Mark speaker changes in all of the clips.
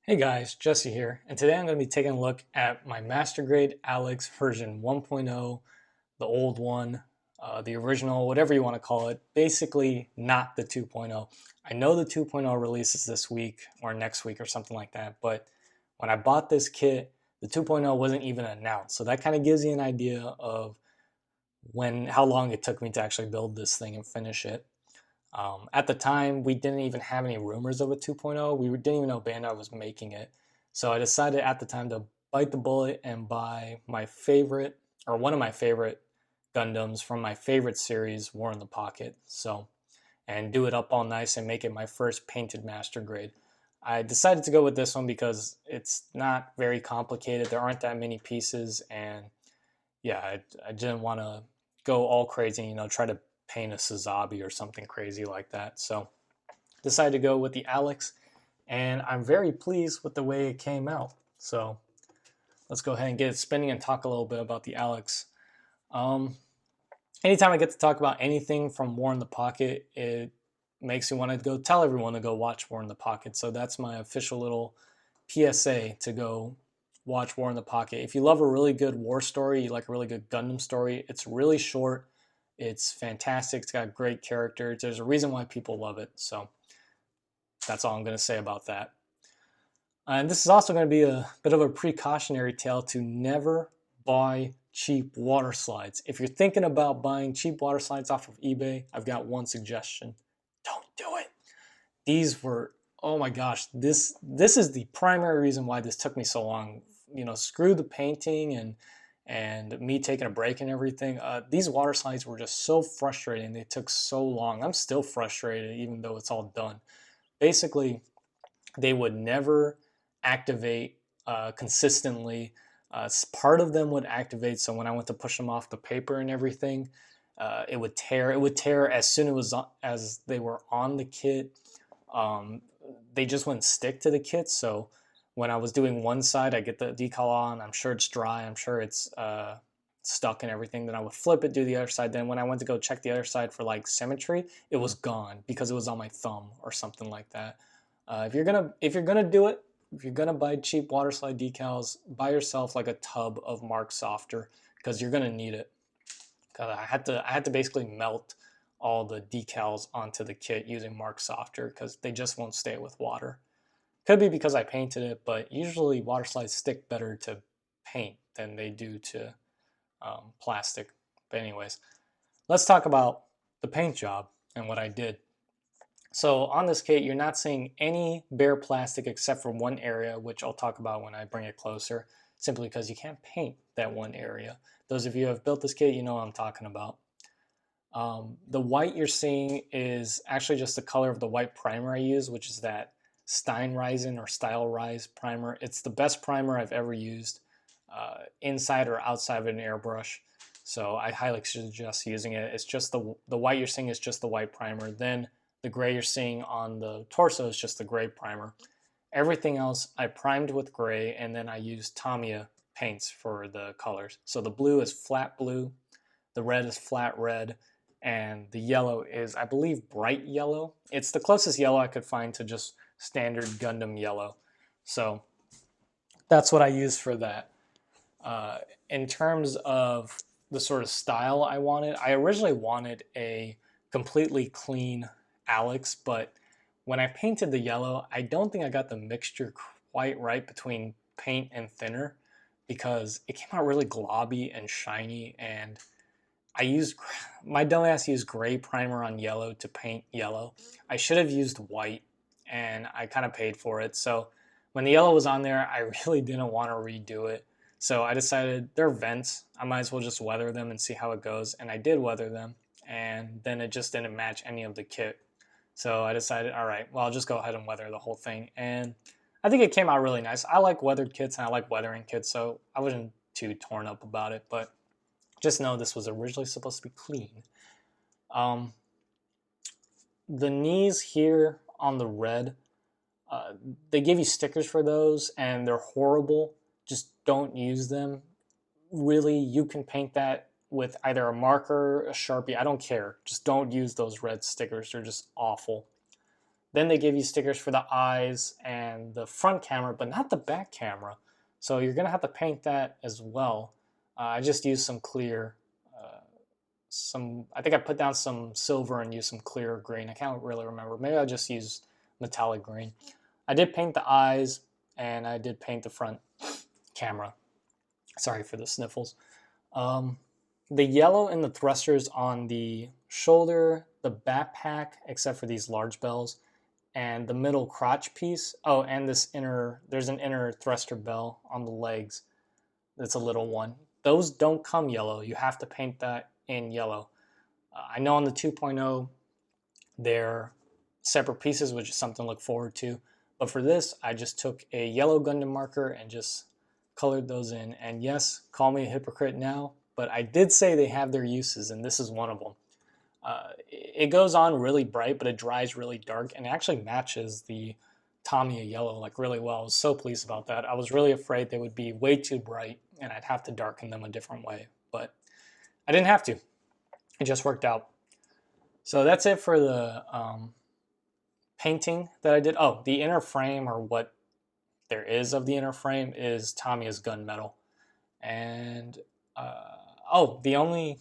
Speaker 1: Hey guys, Jesse here, and today I'm going to be taking a look at my Master Grade Alex version 1.0, the old one, the original, whatever you want to call it, basically not the 2.0. I know the 2.0 releases this week or next week or something like that, but when I bought this kit, the 2.0 wasn't even announced, so that kind of gives you an idea of how long it took me to actually build this thing and finish it. At the time, we didn't even have any rumors of a 2.0. We didn't even know Bandai was making it. So I decided at the time to bite the bullet and buy my favorite, or one of my favorite Gundams from my favorite series, War in the Pocket. And do it up all nice and make it my first painted master grade. I decided to go with this one because it's not very complicated. There aren't that many pieces, and yeah, I didn't want to go all crazy, try to paint a Sazabi or something crazy like that. So decided to go with the Alex, and I'm very pleased with the way it came out. So let's go ahead and get it spinning and talk a little bit about the Alex. Um, Anytime I get to talk about anything from War in the Pocket, it makes me want to go tell everyone to go watch War in the Pocket. So that's my official little PSA to go watch War in the Pocket. If you love a really good war story, you like a really good Gundam story, it's really short. It's fantastic. It's got great characters. There's a reason why people love it. So that's all I'm going to say about that. And this is also going to be a bit of a precautionary tale to never buy cheap water slides. If you're thinking about buying cheap water slides off of eBay, I've got one suggestion. Don't do it. These were, oh my gosh, this is the primary reason why this took me so long. Screw the painting and me taking a break and everything. These water slides were just so frustrating. They took so long. I'm still frustrated even though it's all done. Basically, they would never activate consistently. Part of them would activate, so when I went to push them off the paper and everything, it would tear. It would tear as soon as they were on the kit. They just wouldn't stick to the kit. So when I was doing one side, I get the decal on. I'm sure it's dry. I'm sure it's stuck and everything. Then I would flip it, do the other side. Then when I went to go check the other side for like symmetry, it was gone because it was on my thumb or something like that. If you're gonna do it, if you're gonna buy cheap water slide decals, buy yourself like a tub of Mark Softer because you're gonna need it. Cause I had to basically melt all the decals onto the kit using Mark Softer because they just won't stay with water. Could be because I painted it, but usually water slides stick better to paint than they do to plastic. But anyways, let's talk about the paint job and what I did. So on this kit, you're not seeing any bare plastic except for one area, which I'll talk about when I bring it closer, simply because you can't paint that one area. Those of you who have built this kit, you know what I'm talking about. The white you're seeing is actually just the color of the white primer I use, which is that Steinreisen or Style Rise primer. It's the best primer I've ever used, inside or outside of an airbrush. So I highly suggest using it. It's just the white you're seeing is just the white primer. Then the gray you're seeing on the torso is just the gray primer. Everything else I primed with gray, and then I used Tamiya paints for the colors. So the blue is flat blue, the red is flat red, and the yellow is, I believe, bright yellow. It's the closest yellow I could find to just standard Gundam yellow. So that's what I use for that. In terms of the sort of style I originally wanted a completely clean Alex, but when I painted the yellow, I don't think I got the mixture quite right between paint and thinner because it came out really globby and shiny, and my dumbass used gray primer on yellow to paint yellow. I should have used white, and I kind of paid for it. So when the yellow was on there, I really didn't want to redo it. So I decided they're vents. I might as well just weather them and see how it goes. And I did weather them, and then it just didn't match any of the kit. So I decided, all right, well, I'll just go ahead and weather the whole thing. And I think it came out really nice. I like weathered kits and I like weathering kits, so I wasn't too torn up about it. But just know this was originally supposed to be clean. Um, the knees here on the red, they give you stickers for those, and they're horrible. Just don't use them. Really, you can paint that with either a marker, a Sharpie, I don't care. Just don't use those red stickers. They're just awful. Then they give you stickers for the eyes and the front camera, but not the back camera. So you're going to have to paint that as well. I just used some clear, I think I put down some silver and used some clear green. I can't really remember. Maybe I just used metallic green. I did paint the eyes and I did paint the front camera. Sorry for the sniffles. The yellow in the thrusters on the shoulder, the backpack, except for these large bells, and the middle crotch piece. Oh, and there's an inner thruster bell on the legs. That's a little one. Those don't come yellow. You have to paint that in yellow. I know on the 2.0, they're separate pieces, which is something to look forward to. But for this, I just took a yellow Gundam marker and just colored those in. And yes, call me a hypocrite now, but I did say they have their uses, and this is one of them. It goes on really bright, but it dries really dark, and it actually matches the Tamiya yellow like really well. I was so pleased about that. I was really afraid they would be way too bright, and I'd have to darken them a different way, but I didn't have to. It just worked out. So that's it for the painting that I did. Oh, the inner frame, or what there is of the inner frame, is Tamiya's gunmetal. And the only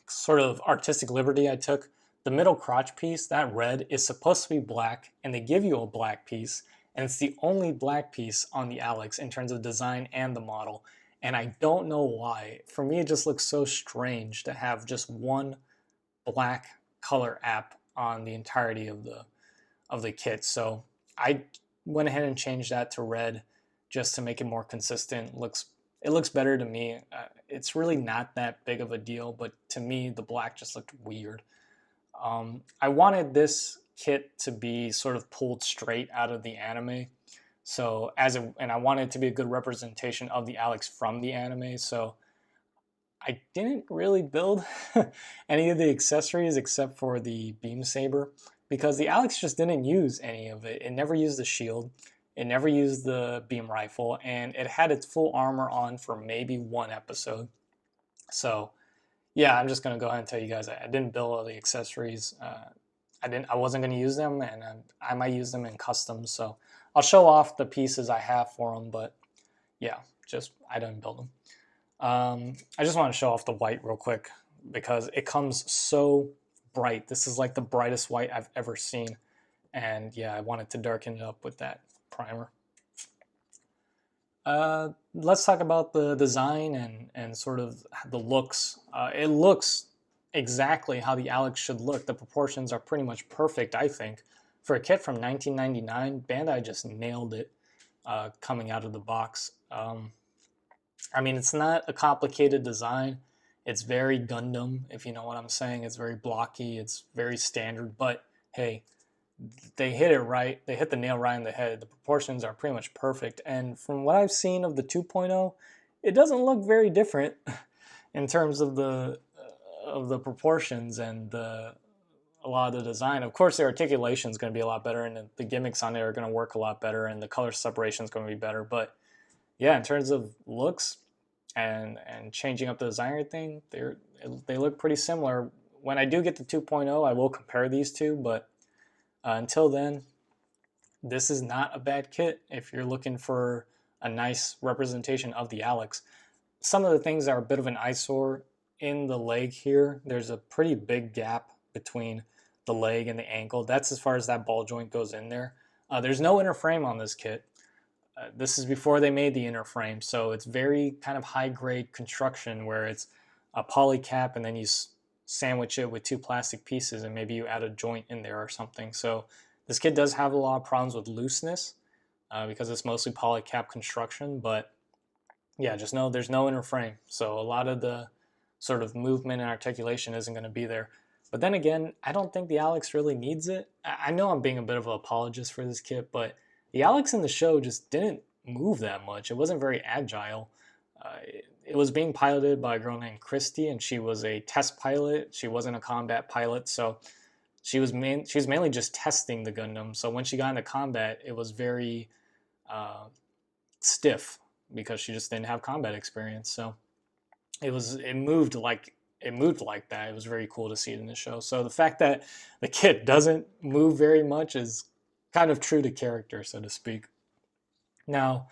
Speaker 1: sort of artistic liberty I took, the middle crotch piece, that red, is supposed to be black, and they give you a black piece, and it's the only black piece on the Alex in terms of design and the model. And I don't know why. For me, it just looks so strange to have just one black color app on the entirety of the kit. So I went ahead and changed that to red just to make it more consistent. It looks better to me. It's really not that big of a deal, but to me, the black just looked weird. I wanted this kit to be sort of pulled straight out of the anime. So and I wanted it to be a good representation of the Alex from the anime. So I didn't really build any of the accessories except for the beam saber, because the Alex just didn't use any of it. It never used the shield. It never used the beam rifle, and it had its full armor on for maybe one episode. So yeah, I'm just gonna go ahead and tell you guys I didn't build all the accessories. I wasn't gonna use them, and I might use them in customs. So I'll show off the pieces I have for them, but yeah, I didn't build them. I just want to show off the white real quick because it comes so bright. This is like the brightest white I've ever seen, and yeah, I wanted to darken it up with that primer. Let's talk about the design and sort of the looks. It looks exactly how the Alex should look. The proportions are pretty much perfect, I think. For a kit from 1999, Bandai just nailed it coming out of the box. I mean, it's not a complicated design. It's very Gundam, if you know what I'm saying. It's very blocky. It's very standard. But hey, they hit it right. They hit the nail right on the head. The proportions are pretty much perfect. And from what I've seen of the 2.0, it doesn't look very different in terms of the proportions and a lot of the design. Of course, the articulation is going to be a lot better, and the gimmicks on it are going to work a lot better, and the color separation is going to be better. But yeah, in terms of looks and changing up the designer thing, they look pretty similar. When I do get to 2.0, I will compare these two, but until then, this is not a bad kit if you're looking for a nice representation of the Alex. Some of the things are a bit of an eyesore in the leg here. There's a pretty big gap between the leg and the ankle. That's as far as that ball joint goes in there. There's no inner frame on this kit. This is before they made the inner frame, so it's very kind of high-grade construction where it's a poly cap and then you sandwich it with two plastic pieces and maybe you add a joint in there or something. So this kit does have a lot of problems with looseness because it's mostly poly cap construction, but yeah, just know there's no inner frame. So a lot of the sort of movement and articulation isn't going to be there. But then again, I don't think the Alex really needs it. I know I'm being a bit of an apologist for this kit, but the Alex in the show just didn't move that much. It wasn't very agile. It was being piloted by a girl named Christy, and she was a test pilot. She wasn't a combat pilot, so she was mainly just testing the Gundam. So when she got into combat, it was very stiff because she just didn't have combat experience. So it moved like it moved like that. It was very cool to see it in the show. So the fact that the kit doesn't move very much is kind of true to character, so to speak. Now,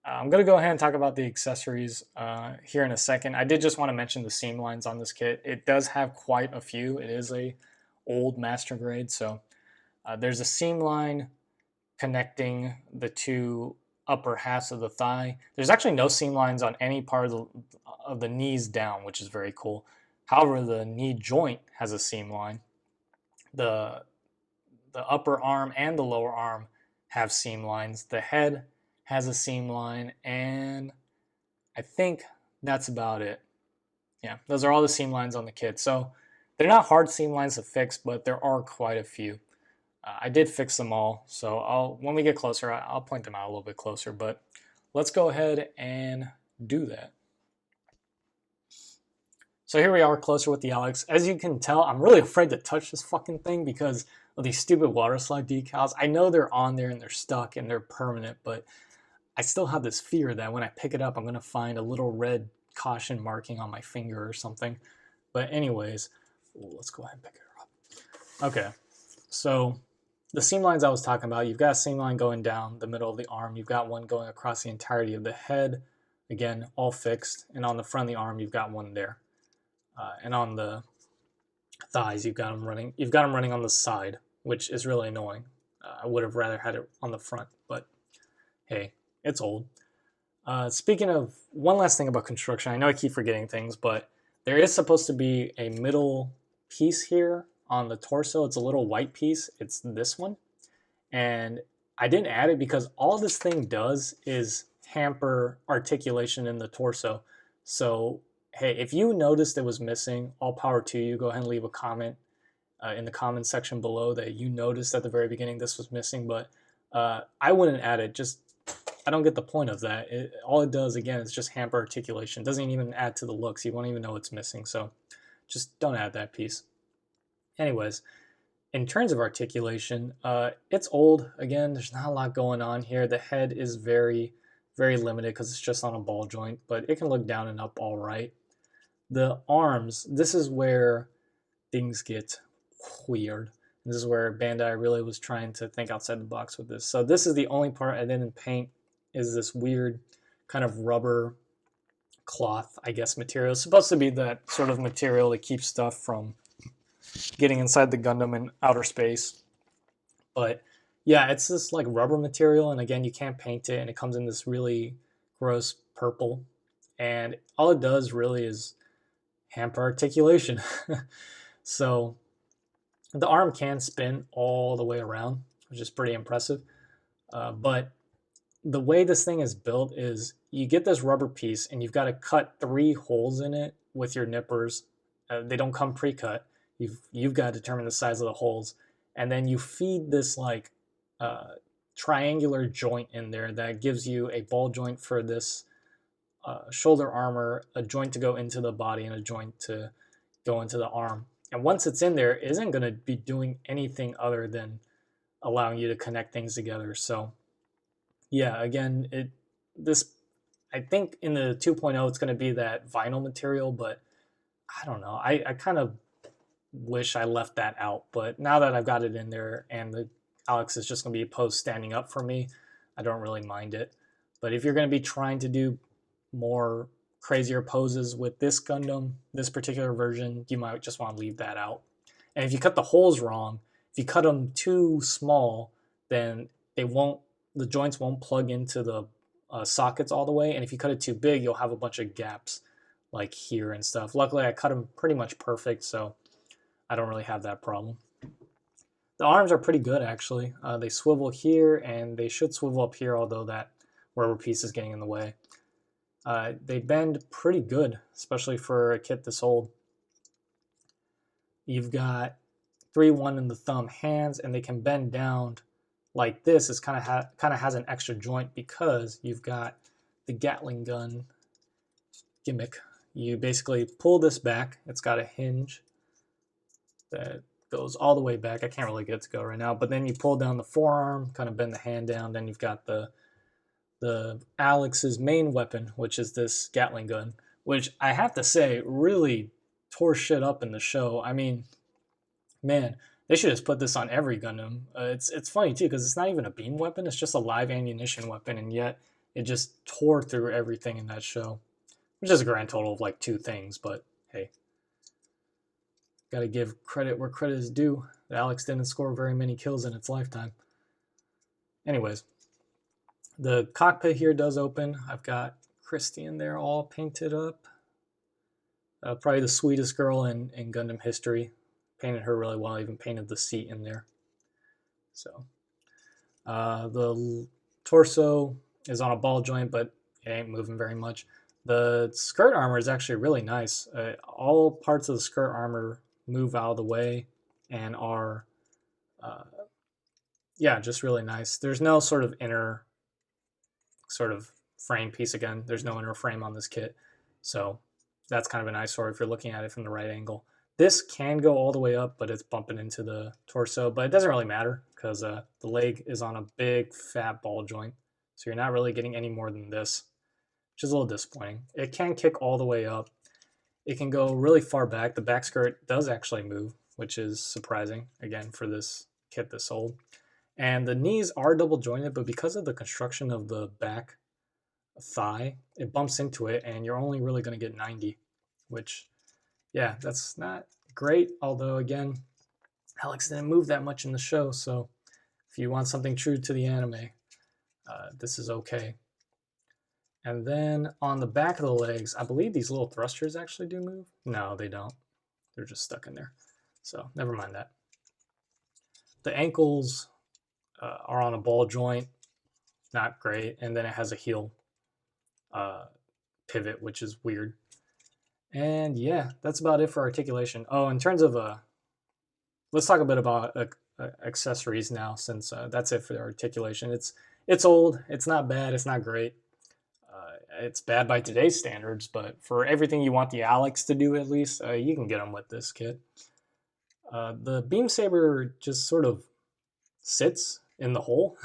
Speaker 1: I'm going to go ahead and talk about the accessories here in a second. I did just want to mention the seam lines on this kit. It does have quite a few. It is a old master grade, so there's a seam line connecting the two upper halves of the thigh. There's actually no seam lines on any part of the knees down, which is very cool. However, the knee joint has a seam line. The upper arm and the lower arm have seam lines. The head has a seam line, and I think that's about it. Yeah, those are all the seam lines on the kit. So they're not hard seam lines to fix, but there are quite a few. I did fix them all, so when we get closer, I'll point them out a little bit closer, but let's go ahead and do that. So here we are closer with the Alex. As you can tell, I'm really afraid to touch this fucking thing because of these stupid water slide decals. I know they're on there and they're stuck and they're permanent, but I still have this fear that when I pick it up, I'm going to find a little red caution marking on my finger or something. But anyways, let's go ahead and pick her up. Okay, so the seam lines I was talking about, you've got a seam line going down the middle of the arm. You've got one going across the entirety of the head. Again, all fixed. And on the front of the arm, you've got one there. And on the thighs, you've got them running. You've got them running on the side, which is really annoying. I would have rather had it on the front, but hey, it's old. Speaking of one last thing about construction, I know I keep forgetting things, but there is supposed to be a middle piece here on the torso. It's a little white piece. It's this one. And I didn't add it because all this thing does is hamper articulation in the torso. So, hey, if you noticed it was missing, all power to you. Go ahead and leave a comment in the comment section below that you noticed at the very beginning this was missing. But I wouldn't add it. Just, I don't get the point of that. All it does, again, is just hamper articulation. It doesn't even add to the looks. You won't even know it's missing. So just don't add that piece. Anyways, in terms of articulation, it's old. Again, there's not a lot going on here. The head is very, very limited because it's just on a ball joint, but it can look down and up all right. The arms, this is where things get weird. This is where Bandai really was trying to think outside the box with this. So this is the only part I didn't paint, is this weird kind of rubber cloth, I guess, material. It's supposed to be that sort of material that keeps stuff from getting inside the Gundam in outer space. But yeah, it's this like rubber material, and again, you can't paint it, and it comes in this really gross purple, and all it does really is hamper articulation. So the arm can spin all the way around, which is pretty impressive. But the way this thing is built is you get this rubber piece and you've got to cut 3 holes in it with your nippers. They don't come pre-cut. You've got to determine the size of the holes, and then you feed this like triangular joint in there that gives you a ball joint for this shoulder armor, a joint to go into the body, and a joint to go into the arm. And once it's in there, it isn't going to be doing anything other than allowing you to connect things together. So yeah, again, I think in the 2.0 it's going to be that vinyl material, but I don't know. I kind of wish I left that out, but now that I've got it in there and the Alex is just going to be posed standing up for me, I don't really mind it. But if you're going to be trying to do more crazier poses with this Gundam, this particular version, you might just want to leave that out. And if you cut the holes wrong, if you cut them too small, then the joints won't plug into the sockets all the way. And if you cut it too big, you'll have a bunch of gaps like here and stuff. Luckily, I cut them pretty much perfect, so I don't really have that problem. The arms are pretty good, actually. They swivel here, and they should swivel up here, although that rubber piece is getting in the way. They bend pretty good, especially for a kit this old. You've got 3-1 in the thumb hands, and they can bend down like this. It's kind of has an extra joint because you've got the Gatling gun gimmick. You basically pull this back. It's got a hinge that goes all the way back. I can't really get it to go right now, but then you pull down the forearm, kind of bend the hand down. Then you've got the Alex's main weapon, which is this Gatling gun, which I have to say really tore shit up in the show. I mean, man, they should just put this on every Gundam. It's funny too because it's not even a beam weapon; it's just a live ammunition weapon, and yet it just tore through everything in that show, which is a grand total of like 2 things. But hey, got to give credit where credit is due. Alex didn't score very many kills in its lifetime. Anyways, the cockpit here does open. I've got Christy in there all painted up. Probably the sweetest girl in Gundam history. Painted her really well. I even painted the seat in there. So the torso is on a ball joint, but it ain't moving very much. The skirt armor is actually really nice. All parts of the skirt armor move out of the way and are, yeah, just really nice. There's no sort of inner sort of frame piece again. There's no inner frame on this kit. So that's kind of a nice story if you're looking at it from the right angle. This can go all the way up, but it's bumping into the torso. But it doesn't really matter because the leg is on a big fat ball joint. So you're not really getting any more than this, which is a little disappointing. It can kick all the way up. It can go really far back. The back skirt does actually move, which is surprising, again, for this kit this old. And the knees are double jointed, but because of the construction of the back thigh, it bumps into it, and you're only really going to get 90, which, yeah, that's not great. Although, again, Alex didn't move that much in the show, so if you want something true to the anime, this is okay. And then on the back of the legs, I believe these little thrusters actually do move. No, they don't. They're just stuck in there. So never mind that. The ankles are on a ball joint. Not great. And then it has a heel pivot, which is weird. And yeah, that's about it for articulation. Oh, in terms of let's talk a bit about accessories now, since that's it for the articulation. It's old. It's not bad. It's not great. It's bad by today's standards, but for everything you want the Alex to do, at least, you can get them with this kit. The beam saber just sort of sits in the hole.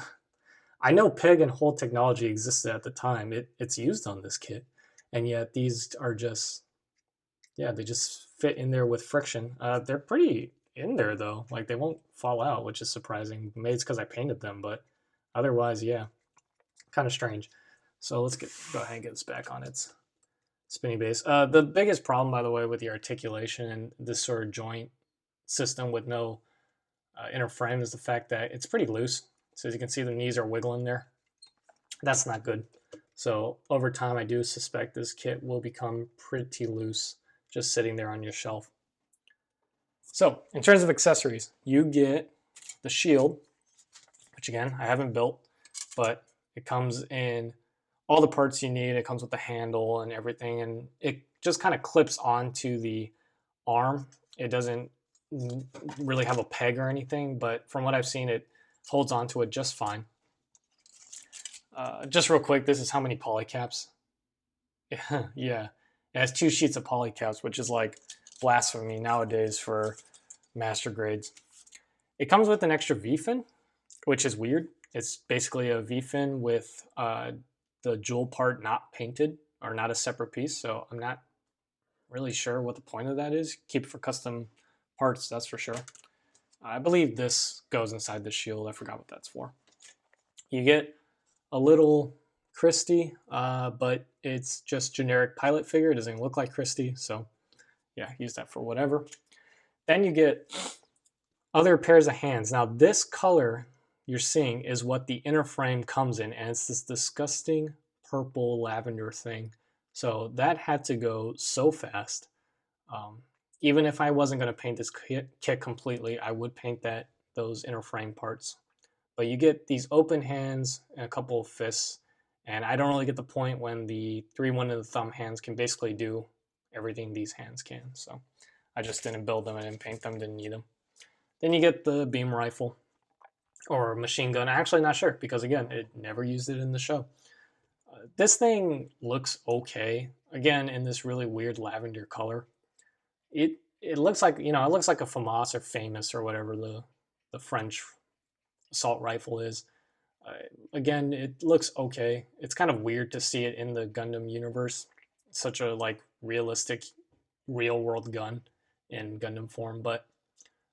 Speaker 1: I know peg and hole technology existed at the time. It's used on this kit, and yet these are just, yeah, they just fit in there with friction. They're pretty in there though. Like they won't fall out, which is surprising. Maybe it's because I painted them, but otherwise, yeah, kind of strange. So let's go ahead and get this back on its spinny base. The biggest problem, by the way, with the articulation and this sort of joint system with no inner frame is the fact that it's pretty loose. So as you can see, the knees are wiggling there. That's not good. So over time, I do suspect this kit will become pretty loose, just sitting there on your shelf. So in terms of accessories, you get the shield, which again, I haven't built, but it comes in all the parts you need. It comes with the handle and everything, and it just kind of clips onto the arm. It doesn't really have a peg or anything, but from what I've seen, it holds onto it just fine. Just real quick, this is how many polycaps. Yeah, it has 2 sheets of polycaps, which is like blasphemy nowadays for master grades. It comes with an extra V-fin, which is weird. It's basically a V-fin with the jewel part not painted or not a separate piece, so I'm not really sure what the point of that is. Keep it for custom parts, that's for sure. I believe this goes inside the shield. I forgot what that's for. You get a little Christie, but it's just generic pilot figure. It doesn't look like Christie, so yeah, use that for whatever. Then you get other pairs of hands. Now this color you're seeing is what the inner frame comes in, and it's this disgusting purple lavender thing. So that had to go so fast. Even if I wasn't going to paint this kit completely, I would paint those inner frame parts. But you get these open hands and a couple of fists, and I don't really get the point when the 3-1 and the thumb hands can basically do everything these hands can. So I just didn't build them, I didn't paint them, didn't need them. Then you get the beam rifle or machine gun. I'm actually not sure because, again, it never used it in the show. This thing looks okay. Again, in this really weird lavender color. It looks like, it looks like a FAMAS or Famous or whatever the French assault rifle is. Again, it looks okay. It's kind of weird to see it in the Gundam universe. It's such a realistic real world gun in Gundam form, but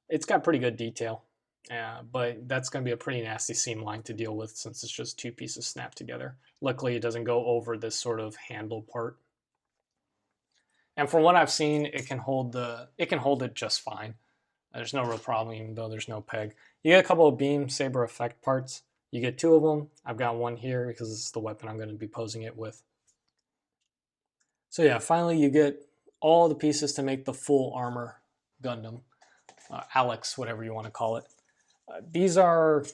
Speaker 1: it's got pretty good detail. But that's going to be a pretty nasty seam line to deal with since it's just two pieces snapped together. Luckily, it doesn't go over this sort of handle part. And from what I've seen, it can hold it just fine. There's no real problem, even though there's no peg. You get a couple of beam Saber effect parts. You get two of them. I've got one here because this is the weapon I'm going to be posing it with. So yeah, finally you get all the pieces to make the full armor Gundam. Alex, whatever you want to call it. These are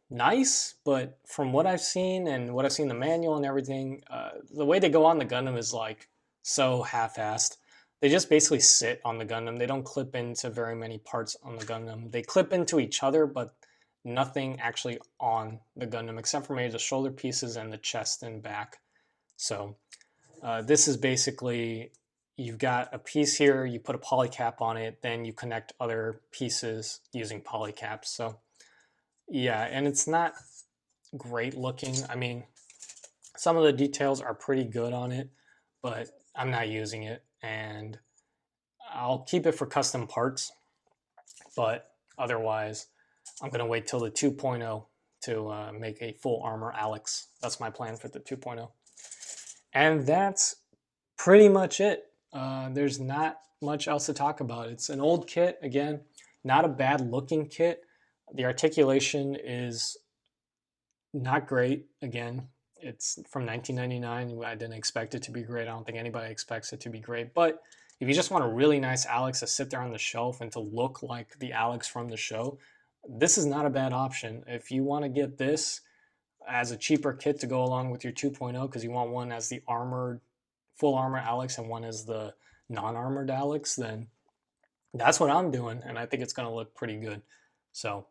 Speaker 1: nice, but from what I've seen and what I've seen in the manual and everything, the way they go on the Gundam is like so half-assed. They just basically sit on the Gundam. They don't clip into very many parts on the Gundam. They clip into each other, but nothing actually on the Gundam except for maybe the shoulder pieces and the chest and back. So this is basically, you've got a piece here, you put a polycap on it, then you connect other pieces using polycaps. So yeah, and it's not great looking. I mean, some of the details are pretty good on it, but I'm not using it, and I'll keep it for custom parts, but otherwise I'm going to wait till the 2.0 to make a full armor Alex. That's my plan for the 2.0. And that's pretty much it. There's not much else to talk about. It's an old kit, again, not a bad looking kit. The articulation is not great, again. It's from 1999. I didn't expect it to be great. I don't think anybody expects it to be great. But if you just want a really nice Alex to sit there on the shelf and to look like the Alex from the show, this is not a bad option. If you want to get this as a cheaper kit to go along with your 2.0, because you want one as the armored, full armor Alex and one as the non-armored Alex, then that's what I'm doing, and I think it's going to look pretty good. So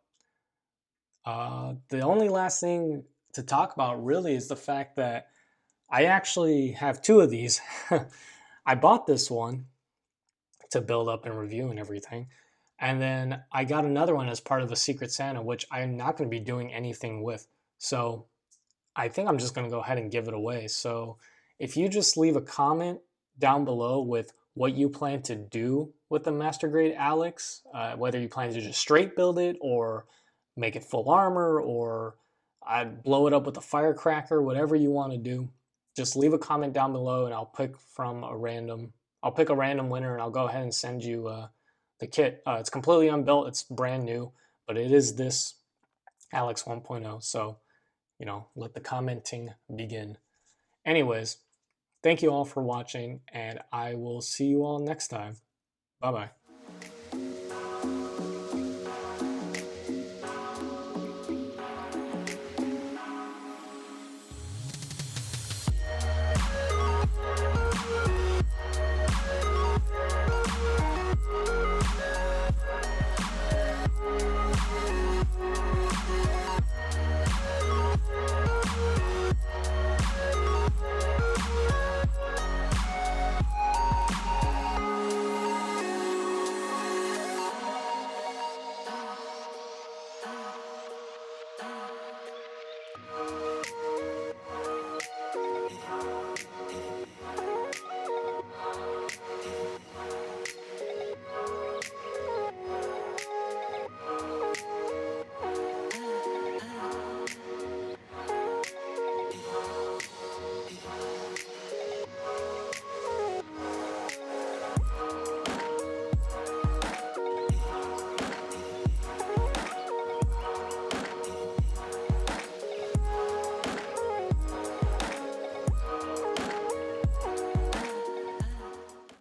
Speaker 1: the only last thing to talk about really is the fact that I actually have two of these. I bought this one to build up and review and everything, and then I got another one as part of a Secret Santa, which I'm not going to be doing anything with. So I think I'm just going to go ahead and give it away. So if you just leave a comment down below with what you plan to do with the Master Grade Alex, whether you plan to just straight build it or make it full armor, or I'd blow it up with a firecracker, whatever you want to do, just leave a comment down below and I'll pick a random winner, and I'll go ahead and send you the kit. It's completely unbuilt, it's brand new, but it is this Alex 1.0. So, you know, let the commenting begin. Anyways, thank you all for watching, and I will see you all next time. Bye-bye.